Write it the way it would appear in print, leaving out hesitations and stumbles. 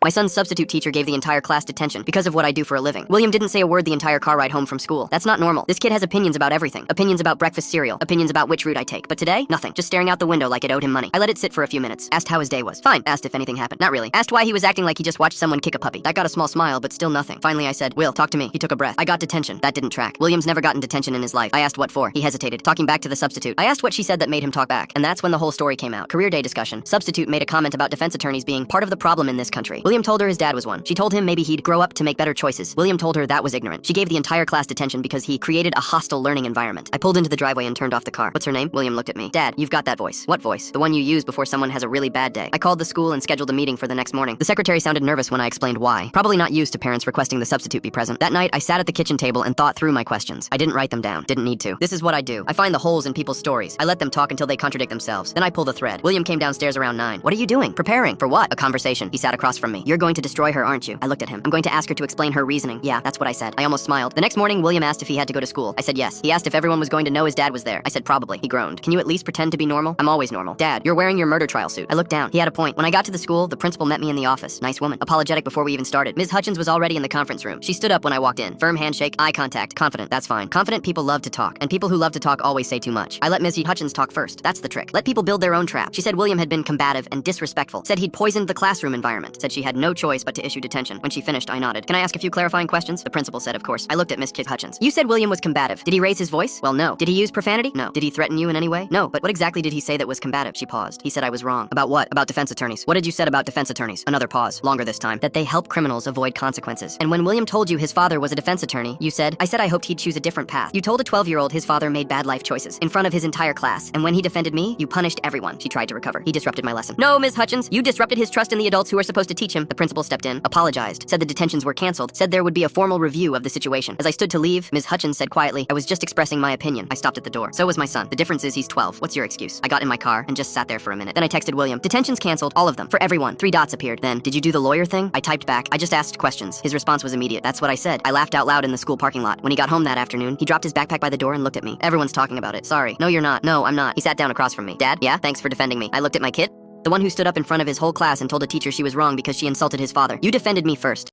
My son's substitute teacher gave the entire class detention because of what I do for a living. William didn't say a word the entire car ride home from school. That's not normal. This kid has opinions about everything. Opinions about breakfast cereal. Opinions about which route I take. But today, nothing. Just staring out the window like it owed him money. I let it sit for a few minutes. Asked how his day was. Fine. Asked if anything happened. Not really. Asked why he was acting like he just watched someone kick a puppy. That got a small smile, but still nothing. Finally, I said, Will, talk to me. He took a breath. I got detention. That didn't track. William's never gotten detention in his life. I asked what for. He hesitated. Talking back to the substitute. I asked what she said that made him talk back. And that's when the whole story came out. Career day discussion. Substitute made a comment about defense attorneys being part of the problem in this country. William told her his dad was one. She told him maybe he'd grow up to make better choices. William told her that was ignorant. She gave the entire class detention because he created a hostile learning environment. I pulled into the driveway and turned off the car. What's her name? William looked at me. Dad, you've got that voice. What voice? The one you use before someone has a really bad day. I called the school and scheduled a meeting for the next morning. The secretary sounded nervous when I explained why. Probably not used to parents requesting the substitute be present. That night, I sat at the kitchen table and thought through my questions. I didn't write them down. Didn't need to. This is what I do. I find the holes in people's stories. I let them talk until they contradict themselves. Then I pull the thread. William came downstairs around 9. What are you doing? Preparing. For what? A conversation. He sat across from me. You're going to destroy her, aren't you? I looked at him. I'm going to ask her to explain her reasoning. Yeah, that's what I said. I almost smiled. The next morning, William asked if he had to go to school. I said yes. He asked if everyone was going to know his dad was there. I said probably. He groaned. Can you at least pretend to be normal? I'm always normal. Dad, you're wearing your murder trial suit. I looked down. He had a point. When I got to the school, the principal met me in the office. Nice woman. Apologetic before we even started. Ms. Hutchins was already in the conference room. She stood up when I walked in. Firm handshake, eye contact, confident. That's fine. Confident people love to talk, and people who love to talk always say too much. I let Ms. Hutchins talk first. That's the trick. Let people build their own trap. She said William had been combative and disrespectful. Said he'd poisoned the classroom environment. Said she had no choice but to issue detention. When she finished, I nodded. Can I ask a few clarifying questions? The principal said, of course. I looked at Ms. Hutchins. You said William was combative. Did he raise his voice? Well, no. Did he use profanity? No. Did he threaten you in any way? No. But what exactly did he say that was combative? She paused. He said I was wrong. About what? About defense attorneys. What did you said about defense attorneys? Another pause. Longer this time. That they help criminals avoid consequences. And when William told you his father was a defense attorney, you said, I said I hoped he'd choose a different path. You told a 12-year-old his father made bad life choices in front of his entire class. And when he defended me, you punished everyone. She tried to recover. He disrupted my lesson. No, Ms. Hutchins, you disrupted his trust in the adults who are supposed to teach him. The principal stepped in, apologized, said the detentions were canceled, said there would be a formal review of the situation. As I stood to leave, Ms. Hutchins said quietly, I was just expressing my opinion. I stopped at the door. So was my son. The difference is he's 12. What's your excuse? I got in my car and just sat there for a minute. Then I texted William. Detentions canceled, all of them, for everyone. 3 dots appeared. Then, did you do the lawyer thing? I typed back. I just asked questions. His response was immediate. That's what I said. I laughed out loud in the school parking lot. When he got home that afternoon, he dropped his backpack by the door and looked at me. Everyone's talking about it. Sorry. No, you're not. No, I'm not. He sat down across from me. Dad? Yeah? Thanks for defending me. I looked at my kid. The one who stood up in front of his whole class and told a teacher she was wrong because she insulted his father. You defended me first.